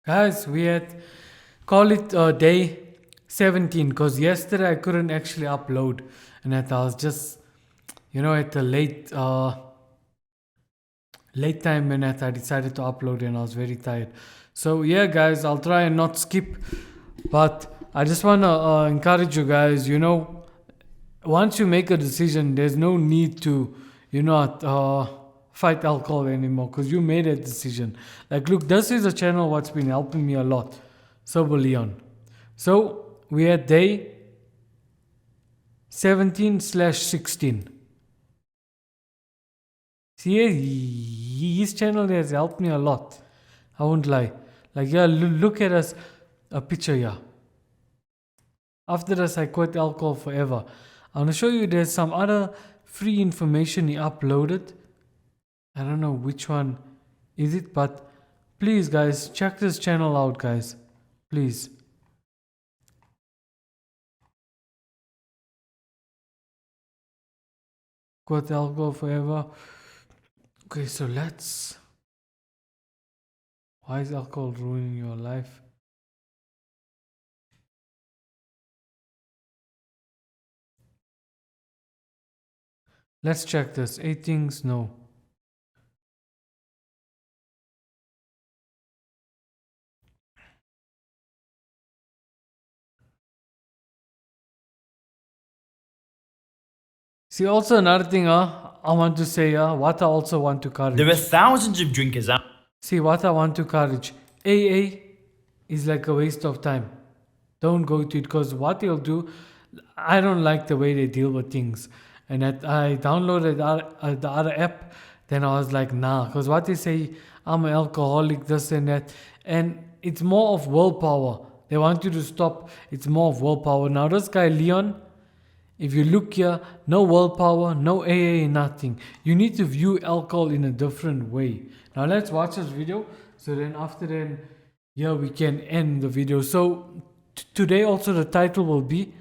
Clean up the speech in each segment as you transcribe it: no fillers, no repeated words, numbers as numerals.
Guys, we had call it day 17 because yesterday I couldn't actually upload and that I was just at the late time when I decided to upload and I was very tired. So yeah guys, I'll try and not skip, but I just want to encourage you guys, once you make a decision, there's no need to, fight alcohol anymore because you made a decision. Like, look, this is a channel what's been helping me a lot. Sober Leon. So we had day 17/16. See, his channel has helped me a lot. I won't lie. Like, yeah, look at us, a picture here. After this, I quit alcohol forever. I want to show you there's some other free information he uploaded. I don't know which one is it, but please guys, check this channel out, guys. Please. Quit alcohol forever. Okay, so let's... Why is alcohol ruining your life? Let's check this. 8 things, no. See, also another thing, I want to say, what I also want to encourage. There are thousands of drinkers out. See, what I want to encourage. AA is like a waste of time. Don't go to it because what they'll do, I don't like the way they deal with things. And I downloaded the other app, then I was like, nah, because what they say, I'm an alcoholic, this and that. And it's more of willpower. They want you to stop. It's more of willpower. Now, this guy, Leon, if you look here, no willpower, no AA, nothing. You need to view alcohol in a different way. Now let's watch this video. So then after then, yeah, we can end the video. So today also the title will be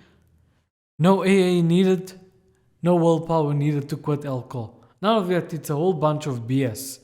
no AA needed, no willpower needed to quit alcohol. None of that, it's a whole bunch of BS.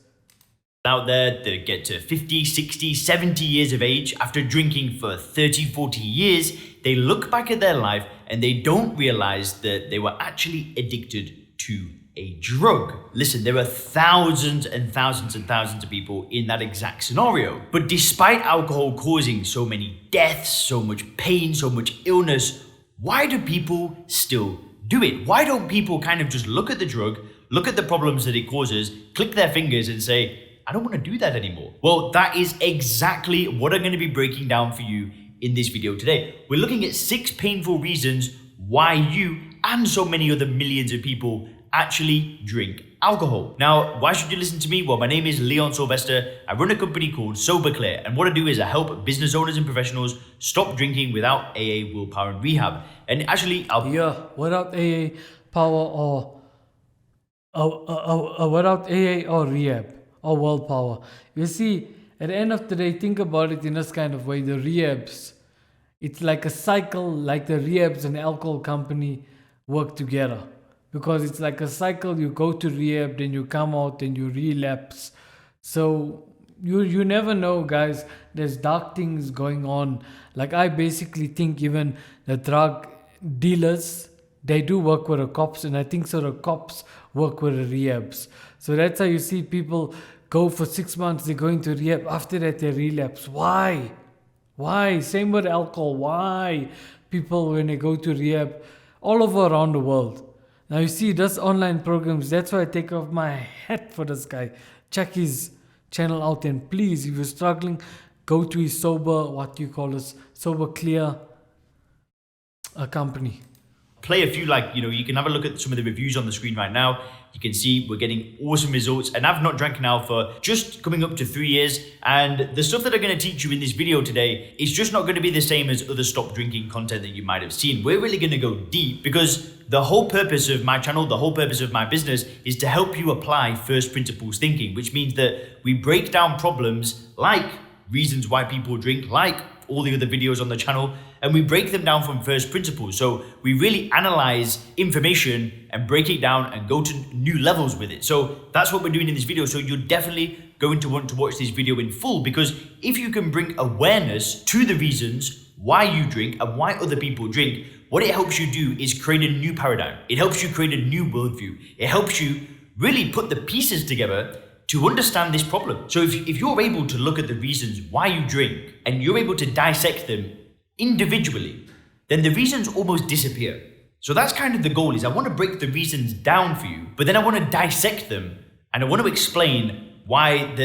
Out there that get to 50, 60, 70 years of age after drinking for 30, 40 years, they look back at their life and they don't realize that they were actually addicted to a drug. Listen, there are thousands and thousands and thousands of people in that exact scenario. But despite alcohol causing so many deaths, so much pain, so much illness, why do people still do it? Why don't people kind of just look at the drug, look at the problems that it causes, click their fingers and say, I don't want to do that anymore? Well, that is exactly what I'm going to be breaking down for you in this video today. We're looking at 6 painful reasons why you and so many other millions of people actually drink alcohol. Now, why should you listen to me? Well, my name is Leon Sylvester. I run a company called Sober Clear, and what I do is I help business owners and professionals stop drinking without AA, willpower, and rehab. And actually, without AA, power, or without AA or rehab or willpower. You see, at the end of the day, think about it in this kind of way. The rehabs, it's like a cycle, like the rehabs and alcohol company work together. Because it's like a cycle, you go to rehab, then you come out, then you relapse. So you never know, guys. There's dark things going on. Like, I basically think even the drug dealers, they do work with the cops, and I think so the cops work with the rehabs. So that's how you see people go for 6 months, they're going to rehab, after that they relapse. Why? Same with alcohol. Why people, when they go to rehab all over around the world? Now you see, this online programs, that's why I take off my hat for this guy. Check his channel out, and please, if you're struggling, go to his Sober Clear company. Play a few, you can have a look at some of the reviews on the screen right now. You can see we're getting awesome results, and I've not drank now for just coming up to 3 years. And the stuff that I'm going to teach you in this video today is just not going to be the same as other stop drinking content that you might have seen. We're really going to go deep because the whole purpose of my channel, the whole purpose of my business is to help you apply first principles thinking, which means that we break down problems like reasons why people drink, like all the other videos on the channel, and we break them down from first principles. So we really analyze information and break it down and go to new levels with it. So that's what we're doing in this video. So you're definitely going to want to watch this video in full, because if you can bring awareness to the reasons why you drink and why other people drink, what it helps you do is create a new paradigm. It helps you create a new worldview. It helps you really put the pieces together to understand this problem. So if you're able to look at the reasons why you drink and you're able to dissect them individually, then the reasons almost disappear. So that's kind of the goal, is I want to break the reasons down for you, but then I want to dissect them and I want to explain why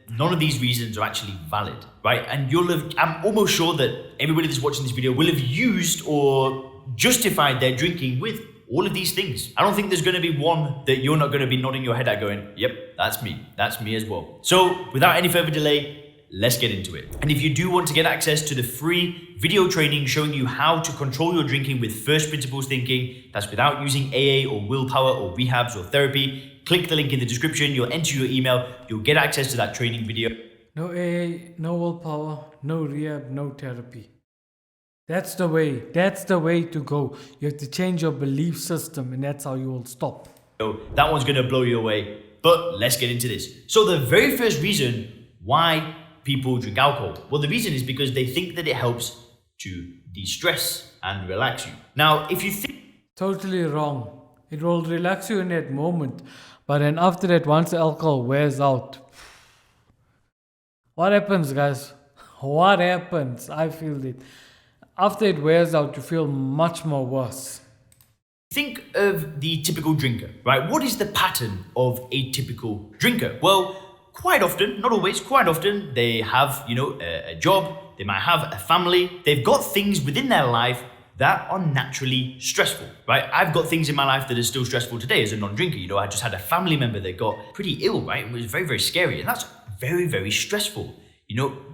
none of these reasons are actually valid, right? And I'm almost sure that everybody that's watching this video will have used or justified their drinking with all of these things. I don't think there's going to be one that you're not going to be nodding your head at going, yep, that's me as well. So without any further delay, let's get into it. And if you do want to get access to the free video training showing you how to control your drinking with first principles thinking, that's without using AA or willpower or rehabs or therapy, click the link in the description, you'll enter your email, you'll get access to that training video. No AA, no willpower, no rehab, no therapy. That's the way to go. You have to change your belief system, and that's how you will stop. So that one's gonna blow you away, but let's get into this. So the very first reason why people drink alcohol, well, the reason is because they think that it helps to de-stress and relax you. Now, if you think... Totally wrong. It will relax you in that moment, but then after that, once the alcohol wears out, what happens, guys? What happens? I feel it. After it wears out, you feel much more worse. Think of the typical drinker, right? What is the pattern of a typical drinker? Well, quite often, not always, quite often, they have, a job, they might have a family, they've got things within their life that are naturally stressful, right? I've got things in my life that are still stressful today as a non-drinker. I just had a family member that got pretty ill, right? It was very, very scary, and that's very, very stressful.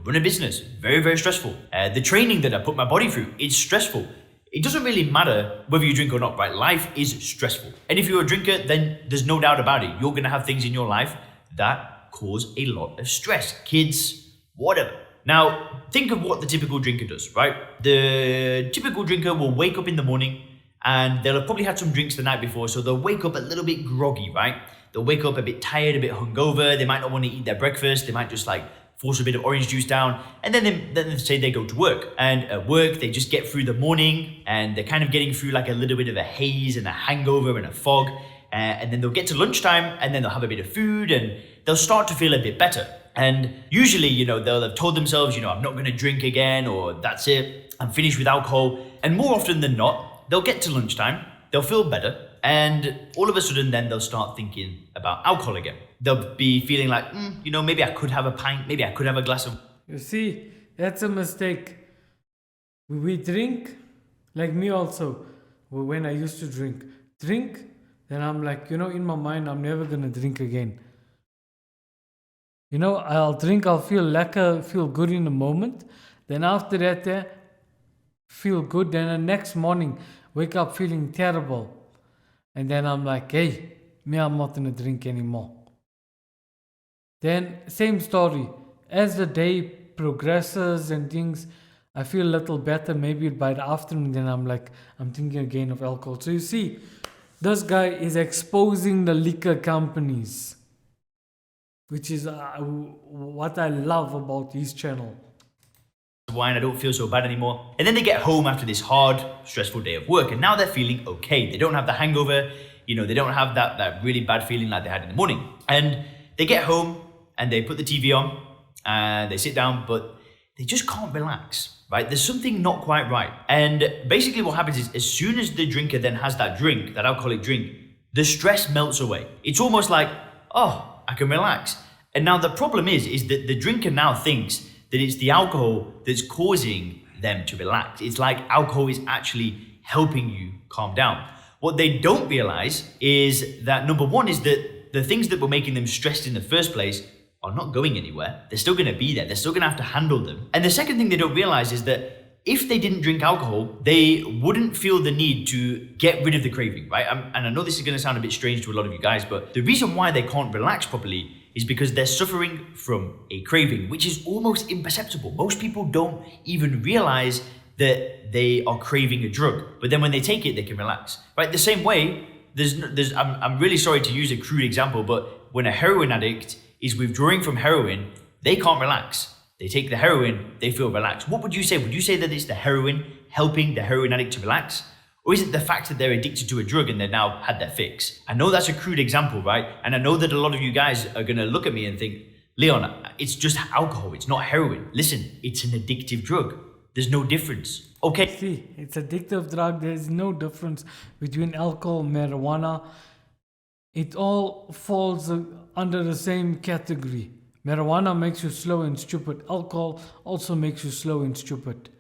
Run a business, very, very stressful. The training that I put my body through, it's stressful. It doesn't really matter whether you drink or not, right? Life is stressful. And if you're a drinker, then there's no doubt about it. You're gonna have things in your life that cause a lot of stress. Kids, whatever. Now, think of what the typical drinker does, right? The typical drinker will wake up in the morning and they'll have probably had some drinks the night before, so they'll wake up a little bit groggy, right? They'll wake up a bit tired, a bit hungover. They might not want to eat their breakfast. They might just force a bit of orange juice down, and then they say they go to work. And at work, they just get through the morning, and they're kind of getting through a little bit of a haze and a hangover and a fog. And then they'll get to lunchtime, and then they'll have a bit of food, and they'll start to feel a bit better. And usually, they'll have told themselves, I'm not going to drink again, or that's it, I'm finished with alcohol. And more often than not, they'll get to lunchtime, they'll feel better, and all of a sudden then they'll start thinking about alcohol again. They'll be feeling like, maybe I could have a pint, maybe I could have a glass of... You see, that's a mistake. We drink, like me also, when I used to drink, then I'm like, in my mind, I'm never gonna drink again. I'll drink, I'll feel lekker, feel good in the moment. Then after that, feel good. Then the next morning, wake up feeling terrible. And then I'm like, hey, I'm not gonna drink anymore. Then, same story. As the day progresses and things, I feel a little better. Maybe by the afternoon, then I'm thinking again of alcohol. So you see, this guy is exposing the liquor companies, which is what I love about his channel. Wine, I don't feel so bad anymore. And then they get home after this hard, stressful day of work, and now they're feeling okay. They don't have the hangover, they don't have that really bad feeling like they had in the morning. And they get home and they put the TV on and they sit down, but they just can't relax, right? There's something not quite right. And basically what happens is, as soon as the drinker then has that drink, that alcoholic drink, the stress melts away. It's almost like, oh, I can relax. And now the problem is that the drinker now thinks that it's the alcohol that's causing them to relax. It's like alcohol is actually helping you calm down. What they don't realize is that number one is that the things that were making them stressed in the first place are not going anywhere. They're still gonna be there. They're still gonna have to handle them. And the second thing they don't realize is that if they didn't drink alcohol, they wouldn't feel the need to get rid of the craving, right? And I know this is gonna sound a bit strange to a lot of you guys, but the reason why they can't relax properly is because they're suffering from a craving, which is almost imperceptible. Most people don't even realize that they are craving a drug, but then when they take it, they can relax, right? The same way, I'm really sorry to use a crude example, but when a heroin addict is withdrawing from heroin, they can't relax. They take the heroin, they feel relaxed. What would you say? Would you say that it's the heroin helping the heroin addict to relax? Or is it the fact that they're addicted to a drug and they've now had their fix? I know that's a crude example, right? And I know that a lot of you guys are going to look at me and think, Leon, it's just alcohol, it's not heroin. Listen, it's an addictive drug. There's no difference. Okay. See, it's addictive drug. There's no difference between alcohol, marijuana. It all falls under the same category. Marijuana makes you slow and stupid. Alcohol also makes you slow and stupid.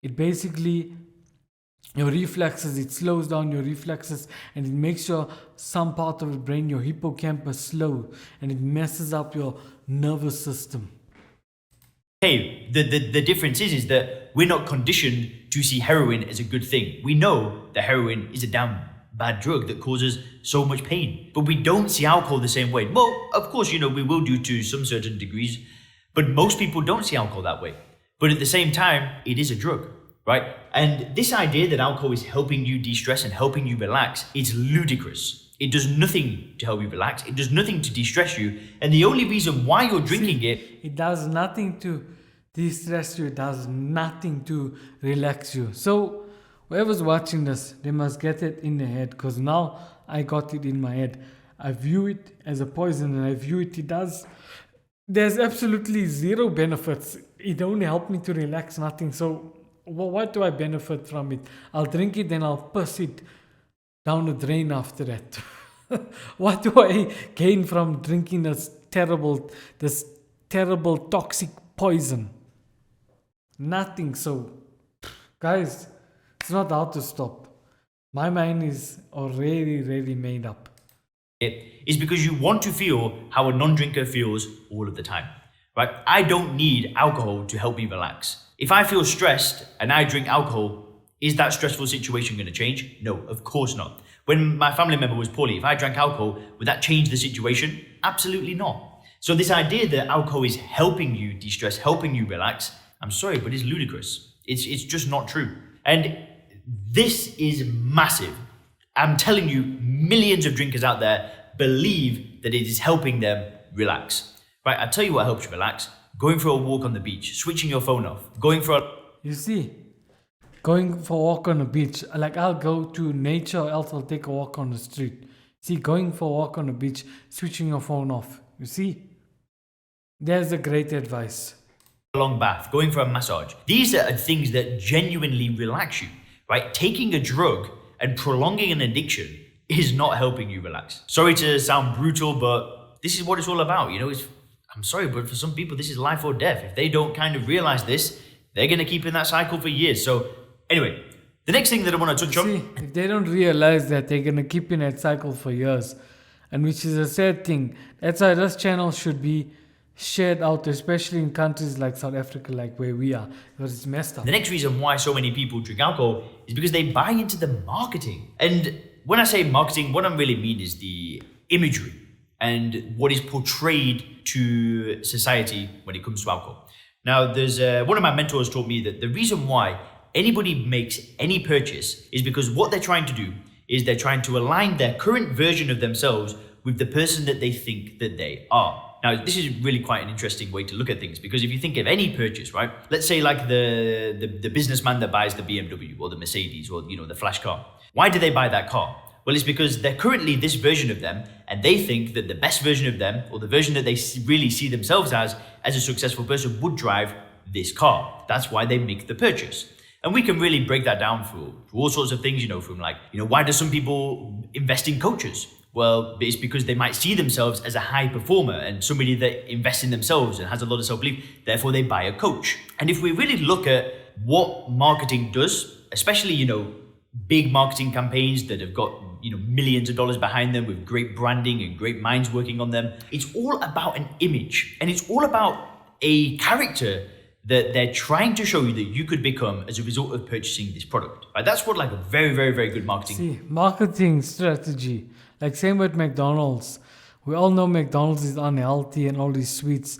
It basically, your reflexes, it slows down your reflexes and it makes some part of the brain, your hippocampus, slow, and it messes up your nervous system. Hey, the difference is that we're not conditioned to see heroin as a good thing. We know that heroin is a damn bad drug that causes so much pain, but we don't see alcohol the same way. Well, of course, we will do to some certain degrees, but most people don't see alcohol that way. But at the same time, it is a drug, right? And this idea that alcohol is helping you de-stress and helping you relax is ludicrous. It does nothing to help you relax. It does nothing to de-stress you. And the only reason why you're drinking it does nothing to de-stress you. It does nothing to relax you. So whoever's watching this, they must get it in their head, because now I got it in my head. I view it as a poison, and I view there's absolutely zero benefits. It only helped me to relax, nothing. So what do I benefit from it? I'll drink it, then I'll piss it down the drain after that. What do I gain from drinking this terrible toxic poison? Nothing. So guys, it's not hard to stop. My mind is already made up. it is because you want to feel how a non-drinker feels all of the time, right? I don't need alcohol to help me relax. If I feel stressed and I drink alcohol, is that stressful situation going to change? No, of course not. When my family member was poorly, if I drank alcohol, would that change the situation? Absolutely not. So this idea that alcohol is helping you de-stress, helping you relax, I'm sorry, but it's ludicrous. It's just not true. And this is massive. I'm telling you, millions of drinkers out there believe that it is helping them relax. Right, I'll tell you what helps you relax. Going for a walk on the beach, switching your phone off, You see, going for a walk on the beach, like I'll go to nature or else I'll take a walk on the street. See, going for a walk on the beach, switching your phone off. You see, there's a great advice. a long bath, going for a massage. These are things that genuinely relax you, right? Taking a drug and prolonging an addiction is not helping you relax. Sorry to sound brutal, but this is what it's all about. I'm sorry, but for some people, this is life or death. If they don't kind of realize this, they're going to keep in that cycle for years. So anyway, the next thing that I want to touch on. See, if they don't realize that, they're going to keep in that cycle for years, and which is a sad thing. That's why this channel should be shared out, especially in countries like South Africa, like where we are, because it's messed up. The next reason why so many people drink alcohol is because they buy into the marketing. And when I say marketing, what I really mean is the imagery and what is portrayed to society when it comes to alcohol. Now, there's one of my mentors told me that the reason why anybody makes any purchase is because what they're trying to do is they're trying to align their current version of themselves with the person that they think that they are. Now, this is really quite an interesting way to look at things, because if you think of any purchase, right? Let's say like the businessman that buys the BMW or the Mercedes or, the flash car. Why do they buy that car? Well, it's because they're currently this version of them, and they think that the best version of them, or the version that they really see themselves as a successful person, would drive this car. That's why they make the purchase. And we can really break that down for all sorts of things, from why do some people invest in coaches? Well, it's because they might see themselves as a high performer and somebody that invests in themselves and has a lot of self-belief. Therefore, they buy a coach. And if we really look at what marketing does, especially, big marketing campaigns that have got, millions of dollars behind them with great branding and great minds working on them, it's all about an image. And it's all about a character that they're trying to show you that you could become as a result of purchasing this product. Right? That's what a very, very, very good marketing. See, marketing strategy. Like same with McDonald's. We all know McDonald's is unhealthy and all these sweets.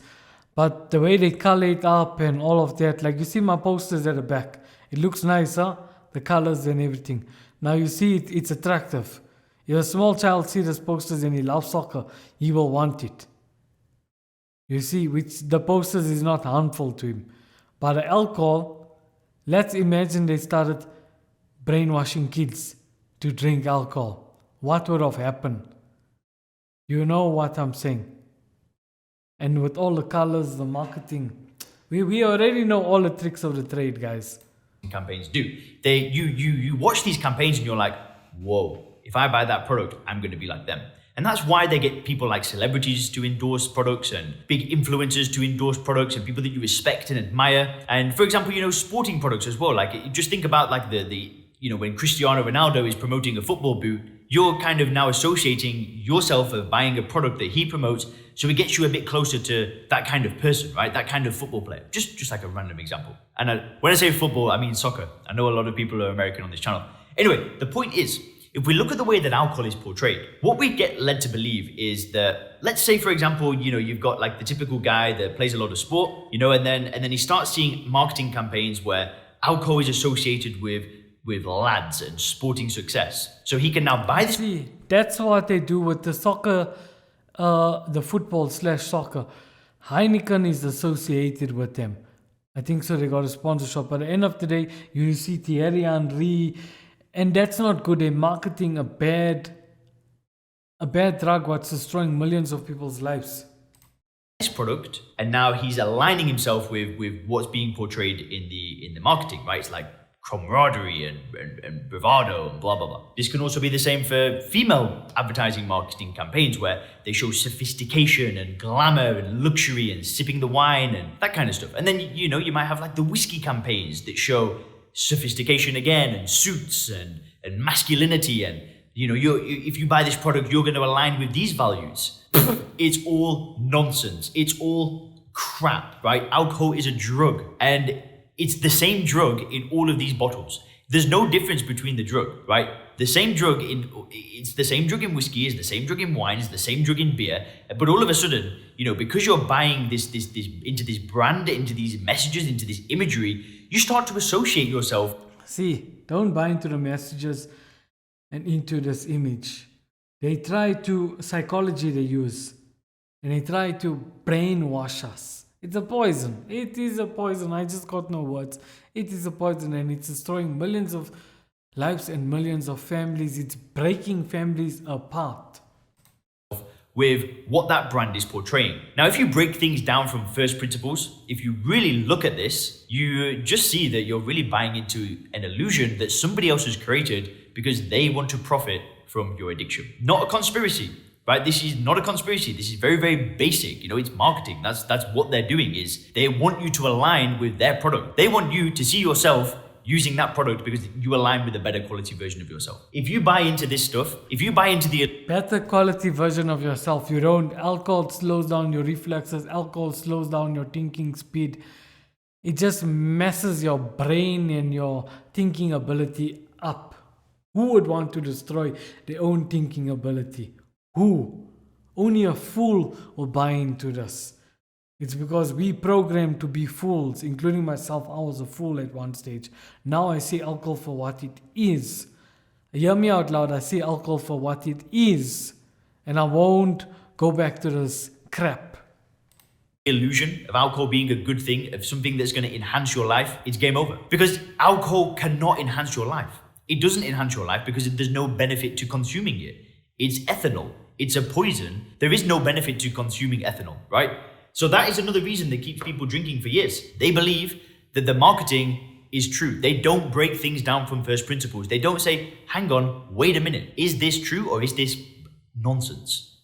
But the way they color it up and all of that, like you see my posters at the back. It looks nice, huh? The colors and everything. Now you see it's attractive. If a small child sees these posters and he loves soccer, he will want it. You see, which the posters is not harmful to him. But the alcohol, let's imagine they started brainwashing kids to drink alcohol. What would have happened? You know what I'm saying? And with all the colors, the marketing, we already know all the tricks of the trade, guys. Campaigns do. You watch these campaigns and you're like, whoa, if I buy that product, I'm going to be like them. And that's why they get people like celebrities to endorse products and big influencers to endorse products and people that you respect and admire. And for example, sporting products as well. Like just think about like when Cristiano Ronaldo is promoting a football boot, you're kind of now associating yourself of buying a product that he promotes. So it gets you a bit closer to that kind of person, right? That kind of football player. Just like a random example. And when I say football, I mean soccer. I know a lot of people are American on this channel. Anyway, the point is, if we look at the way that alcohol is portrayed, what we get led to believe is that, let's say, for example, you've got like the typical guy that plays a lot of sport, and then he starts seeing marketing campaigns where alcohol is associated with lads and sporting success. So he can now buy this. See, that's what they do with the soccer, the football/soccer. Heineken is associated with them. I think so. They got a sponsorship. But at the end of the day, you see Thierry Henry, and that's not good. They're marketing a bad drug what's destroying millions of people's lives. This product, and now he's aligning himself with what's being portrayed in the marketing, right? It's like camaraderie and bravado and blah blah blah. This can also be the same for female advertising marketing campaigns where they show sophistication and glamour and luxury and sipping the wine and that kind of stuff. And then you might have like the whiskey campaigns that show sophistication again and suits and masculinity and if you buy this product you're going to align with these values. It's all nonsense. It's all crap, right? Alcohol is a drug and it's the same drug in all of these bottles. There's no difference between the drug, right? It's the same drug in whiskey, it's the same drug in wine, it's the same drug in beer. But all of a sudden, because you're buying this into this brand, into these messages, into this imagery, you start to associate yourself. See, don't buy into the messages and into this image. They try to psychology they use, and they try to brainwash us. It's a poison. It is a poison. I just got no words. It is a poison and it's destroying millions of lives and millions of families. It's breaking families apart. With what that brand is portraying. Now, if you break things down from first principles, if you really look at this, you just see that you're really buying into an illusion that somebody else has created because they want to profit from your addiction. Not a conspiracy. Right? This is not a conspiracy. This is very, very basic. It's marketing. That's what they're doing is they want you to align with their product. They want you to see yourself using that product because you align with a better quality version of yourself. If you buy into this stuff, if you buy into the better quality version of yourself, you don't. Alcohol slows down your reflexes. Alcohol slows down your thinking speed. It just messes your brain and your thinking ability up. Who would want to destroy their own thinking ability? Who? Only a fool will buy into this. It's because we programmed to be fools, including myself. I was a fool at one stage. Now I see alcohol for what it is. Hear me out loud. I see alcohol for what it is. And I won't go back to this crap. Illusion of alcohol being a good thing, of something that's going to enhance your life, it's game over. Because alcohol cannot enhance your life. It doesn't enhance your life because there's no benefit to consuming it. It's ethanol. It's a poison. There is no benefit to consuming ethanol, right? So that is another reason that keeps people drinking for years. They believe that the marketing is true. They don't break things down from first principles. They don't say, hang on, wait a minute. Is this true or is this nonsense?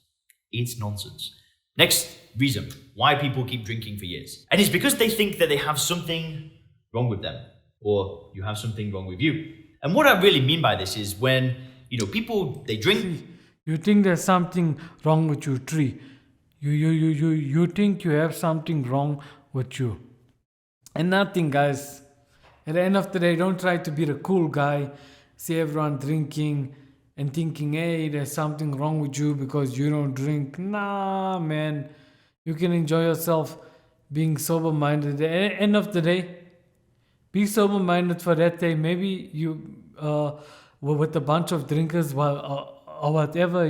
It's nonsense. Next reason why people keep drinking for years. And it's because they think that they have something wrong with them or you have something wrong with you. And what I really mean by this is when, people, they drink. You think there's something wrong with you, Tree. You think you have something wrong with you. And nothing, guys. At the end of the day, don't try to be the cool guy. See everyone drinking and thinking, hey, there's something wrong with you because you don't drink. Nah, man. You can enjoy yourself being sober-minded. At the end of the day, be sober-minded for that day. Maybe you were with a bunch of drinkers while... or whatever,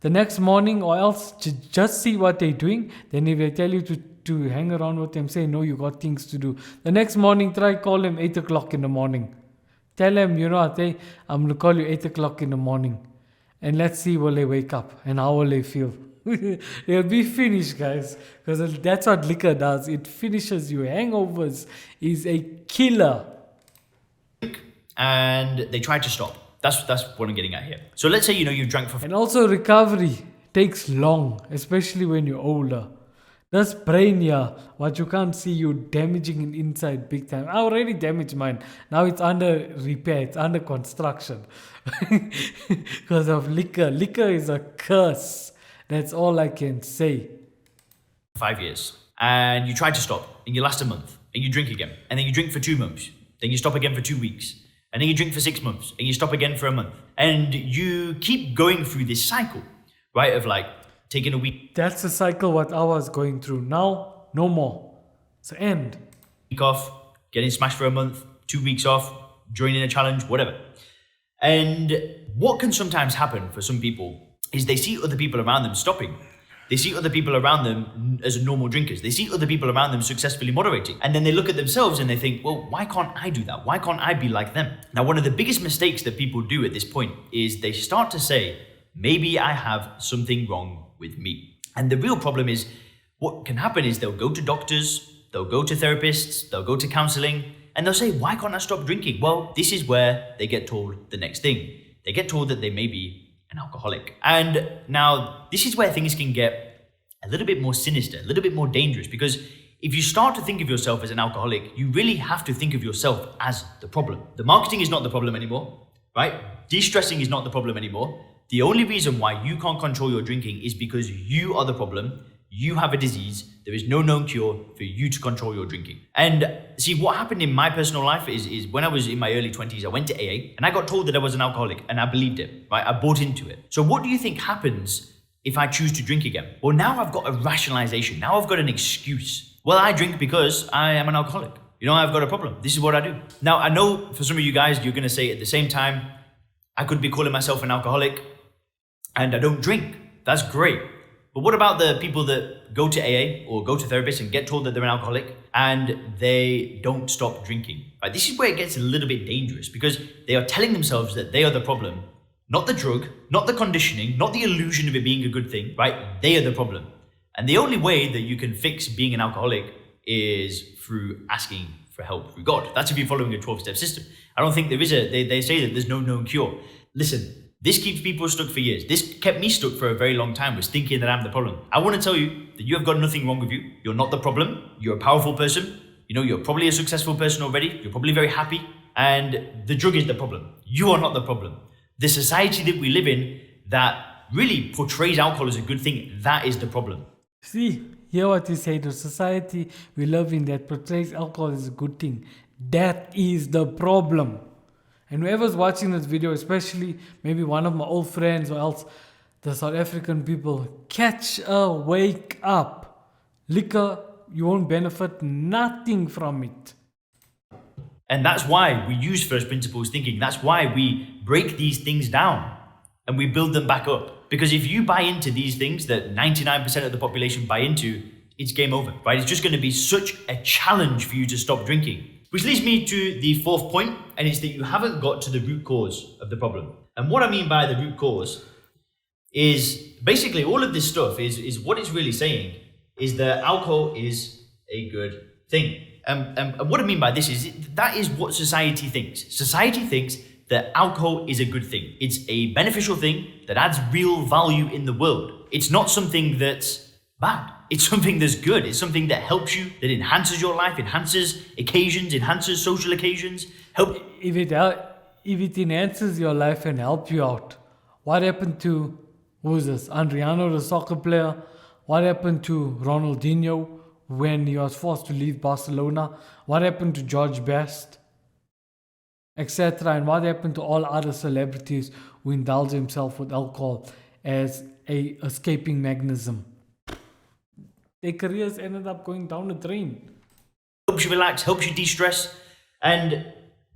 the next morning, or else just see what they're doing. Then if they tell you to hang around with them, say no, you got things to do. The next morning, try call them 8 o'clock in the morning. Tell them, you know what, I'm going to call you 8 o'clock in the morning. And let's see will they wake up and how will they feel. They'll be finished, guys. Because that's what liquor does. It finishes you. Hangovers is a killer. And they try to stop. That's what I'm getting at here. So let's say, you've drank for... And also recovery takes long, especially when you're older. This brain here, what you can't see, you damaging it inside big time. I already damaged mine. Now it's under repair. It's under construction. Because of liquor. Liquor is a curse. That's all I can say. 5 years. And you try to stop. And you last a month. And you drink again. And then you drink for 2 months. Then you stop again for 2 weeks. And then you drink for 6 months. And you stop again for a month. And you keep going through this cycle, right? Of like taking a week. That's the cycle what I was going through. Now, no more. It's the end. Week off, getting smashed for a month, 2 weeks off, joining a challenge, whatever. And what can sometimes happen for some people is they see other people around them stopping. They see other people around them as normal drinkers. They see other people around them successfully moderating. And then they look at themselves and they think, well, why can't I do that? Why can't I be like them? Now, one of the biggest mistakes that people do at this point is they start to say, maybe I have something wrong with me. And the real problem is what can happen is they'll go to doctors, they'll go to therapists, they'll go to counseling, and they'll say, why can't I stop drinking? Well, this is where they get told the next thing. They get told that they may be an alcoholic. And now this is where things can get a little bit more sinister, a little bit more dangerous, because if you start to think of yourself as an alcoholic, you really have to think of yourself as the problem. The marketing is not the problem anymore, right? De-stressing is not the problem anymore. The only reason why you can't control your drinking is because you are the problem. You have a disease. There is no known cure for you to control your drinking. And see, what happened in my personal life is when I was in my early 20s, I went to AA and I got told that I was an alcoholic and I believed it, right? I bought into it. So what do you think happens if I choose to drink again? Well, now I've got a rationalization. Now I've got an excuse. Well, I drink because I am an alcoholic. I've got a problem. This is what I do. Now, I know for some of you guys, you're going to say at the same time, I could be calling myself an alcoholic and I don't drink. That's great. But what about the people that go to AA or go to therapists and get told that they're an alcoholic and they don't stop drinking? Right? This is where it gets a little bit dangerous because they are telling themselves that they are the problem, not the drug, not the conditioning, not the illusion of it being a good thing, right? They are the problem. And the only way that you can fix being an alcoholic is through asking for help through God. That's if you're following a 12-step system. I don't think there is they say that there's no known cure. Listen, this keeps people stuck for years. This kept me stuck for a very long time, was thinking that I'm the problem. I want to tell you that you have got nothing wrong with you. You're not the problem. You're a powerful person. You're probably a successful person already. You're probably very happy. And the drug is the problem. You are not the problem. The society that we live in that really portrays alcohol as a good thing, that is the problem. See, hear what you say. The society we live in that portrays alcohol as a good thing. That is the problem. And whoever's watching this video, especially maybe one of my old friends or else the South African people, wake up. Liquor, you won't benefit nothing from it. And that's why we use first principles thinking. That's why we break these things down and we build them back up. Because if you buy into these things that 99% of the population buy into, it's game over, right? It's just going to be such a challenge for you to stop drinking. Which leads me to the fourth point, and it's that you haven't got to the root cause of the problem. And what I mean by the root cause is basically all of this stuff is what it's really saying is that alcohol is a good thing. And what I mean by this is that is what society thinks. Society thinks that alcohol is a good thing. It's a beneficial thing that adds real value in the world. It's not something that's bad. It's something that's good. It's something that helps you, that enhances your life, enhances occasions, enhances social occasions. If it enhances your life and help you out, what happened to, who's this, Adriano, the soccer player? What happened to Ronaldinho when he was forced to leave Barcelona? What happened to George Best? Etc. And what happened to all other celebrities who indulge themselves with alcohol as a escaping mechanism? Their careers ended up going down the drain. Helps you relax, helps you de-stress, and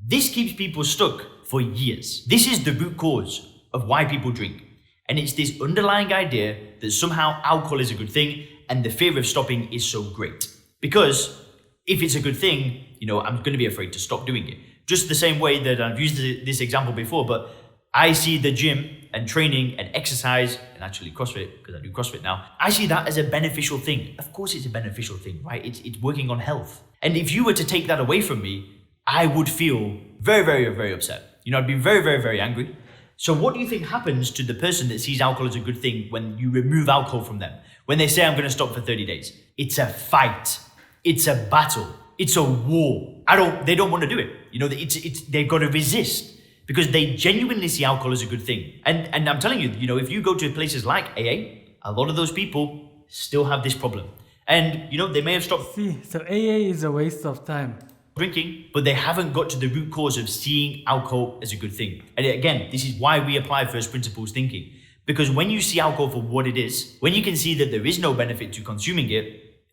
this keeps people stuck for years. This is the root cause of why people drink. And it's this underlying idea that somehow alcohol is a good thing and the fear of stopping is so great. Because if it's a good thing, I'm going to be afraid to stop doing it. Just the same way that I've used this example before, but I see the gym and training and exercise and actually CrossFit, because I do CrossFit now, I see that as a beneficial thing. Of course it's a beneficial thing, right? It's working on health. And if you were to take that away from me, I would feel very, very, very upset. I'd be very, very, very angry. So what do you think happens to the person that sees alcohol as a good thing when you remove alcohol from them? When they say, I'm going to stop for 30 days. It's a fight. It's a battle. It's a war. They don't want to do it. They've got to resist because they genuinely see alcohol as a good thing. And I'm telling you, if you go to places like AA, a lot of those people still have this problem. And, they may have stopped So AA is a waste of time. drinking, but they haven't got to the root cause of seeing alcohol as a good thing. And again, this is why we apply first principles thinking. Because when you see alcohol for what it is, when you can see that there is no benefit to consuming it,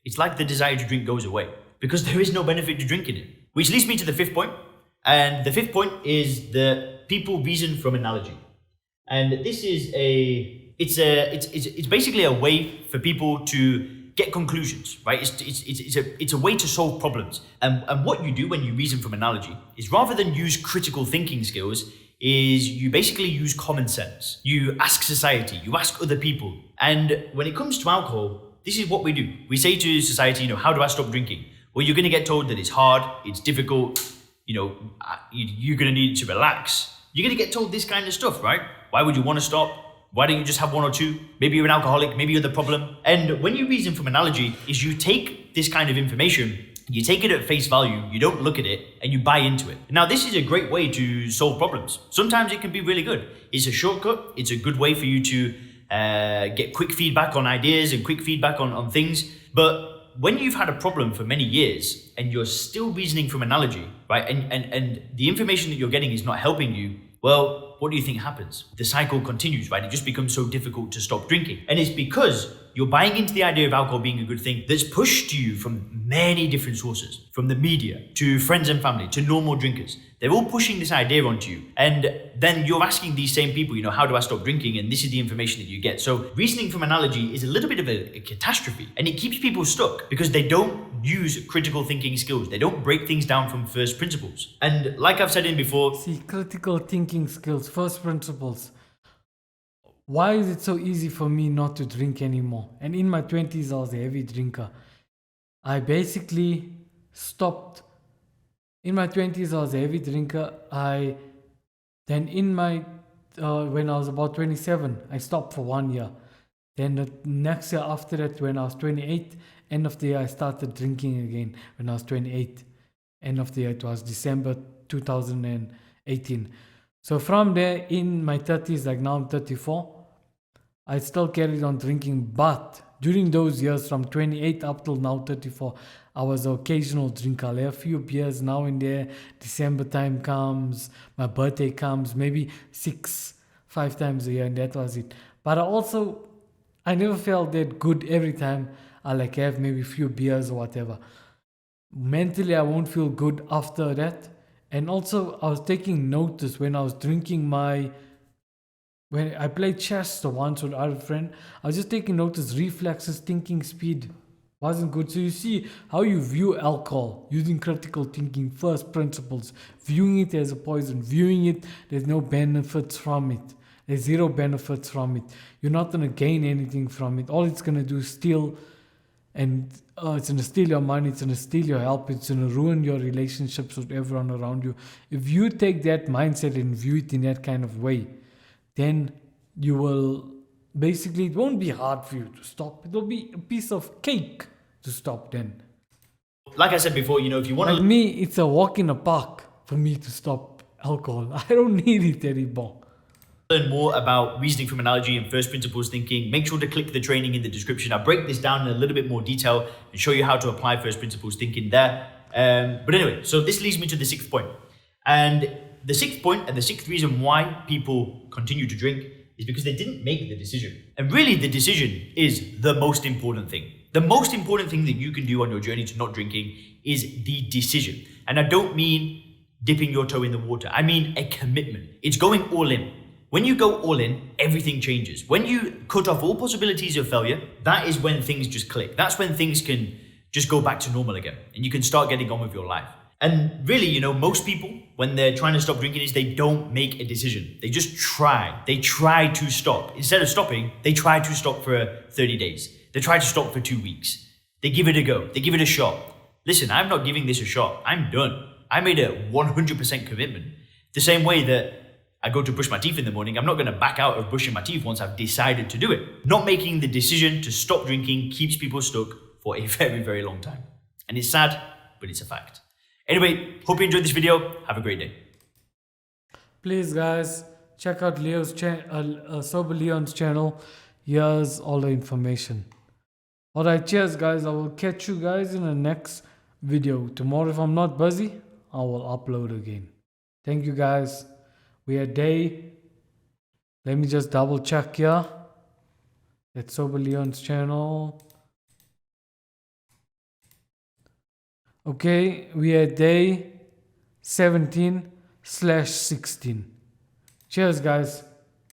it's like the desire to drink goes away. Because there is no benefit to drinking it. Which leads me to the fifth point. And the fifth point is that people reason from analogy. And this is it's basically a way for people to get conclusions, right? It's a way to solve problems. And what you do when you reason from analogy is rather than use critical thinking skills, is you basically use common sense. You ask society, you ask other people. And when it comes to alcohol, this is what we do. We say to society, how do I stop drinking? Well, you're going to get told that it's hard, it's difficult, you're going to need to relax. You're going to get told this kind of stuff, right? Why would you want to stop? Why don't you just have one or two? Maybe you're an alcoholic, maybe you're the problem. And when you reason from analogy, is you take this kind of information, you take it at face value, you don't look at it, and you buy into it. Now, this is a great way to solve problems. Sometimes it can be really good. It's a shortcut. It's a good way for you to get quick feedback on ideas and quick feedback on things. But when you've had a problem for many years and you're still reasoning from analogy, right, and the information that you're getting is not helping you, well, what do you think happens? The cycle continues, right? It just becomes so difficult to stop drinking. And it's because you're buying into the idea of alcohol being a good thing that's pushed to you from many different sources, from the media, to friends and family, to normal drinkers. They're all pushing this idea onto you. And then you're asking these same people, how do I stop drinking? And this is the information that you get. So reasoning from analogy is a little bit of a catastrophe. And it keeps people stuck because they don't use critical thinking skills. They don't break things down from first principles. And like I've said before, See, critical thinking skills, first principles. Why is it so easy for me not to drink anymore? And in my 20s, I was a heavy drinker. I basically stopped. In my 20s, I was a heavy drinker. When I was about 27, I stopped for 1 year. Then the next year after that, when I was 28, end of the year, I started drinking again when I was 28. End of the year, it was December 2018. So from there, in my 30s, like now I'm 34, I still carried on drinking. But during those years, from 28 up till now 34, I was an occasional drinker. I'll have a few beers now and there. December time comes, my birthday comes, maybe 5 times a year, and that was it. But I never felt that good every time I have maybe a few beers or whatever. Mentally, I won't feel good after that. And also, I was taking notice when I was drinking when I played chess once with our friend, I was just taking notice, reflexes, thinking speed wasn't good. So you see how you view alcohol using critical thinking, first principles, viewing it as a poison, viewing it, there's no benefits from it. There's zero benefits from it. You're not going to gain anything from it. All it's going to do is steal, and it's going to steal your money, it's going to steal your help, it's going to ruin your relationships with everyone around you. If you take that mindset and view it in that kind of way, then you will basically, it won't be hard for you to stop. It will be a piece of cake to stop then. like I said before, if you want Like to me, it's a walk in the park for me to stop alcohol. I don't need it anymore. learn more about reasoning from analogy and first principles thinking, make sure to click the training in the description. I'll break this down in a little bit more detail and show you how to apply first principles thinking there. But anyway, so this leads me to the sixth point. And the sixth point and the sixth reason why people continue to drink is because they didn't make the decision. And really, the decision is the most important thing. The most important thing that you can do on your journey to not drinking is the decision. And I don't mean dipping your toe in the water. I mean a commitment. It's going all in. When you go all in, everything changes. When you cut off all possibilities of failure, that is when things just click. That's when things can just go back to normal again and you can start getting on with your life. And really, you know, most people, when they're trying to stop drinking, is they don't make a decision. They just try. They try to stop. Instead of stopping, they try to stop for 30 days. They try to stop for 2 weeks. They give it a go. They give it a shot. Listen, I'm not giving this a shot. I'm done. I made a 100% commitment. The same way that I go to brush my teeth in the morning, I'm not going to back out of brushing my teeth once I've decided to do it. Not making the decision to stop drinking keeps people stuck for a very, very long time. And it's sad, but it's a fact. Anyway, hope you enjoyed this video. Have a great day. Please, guys, check out Sober Leon's channel. Here's all the information. Alright, cheers, guys. I will catch you guys in the next video. Tomorrow, if I'm not busy, I will upload again. Thank you, guys. We are day. Let me just double check here. It's Sober Leon's channel. Okay, we are day 17/16. Cheers, guys.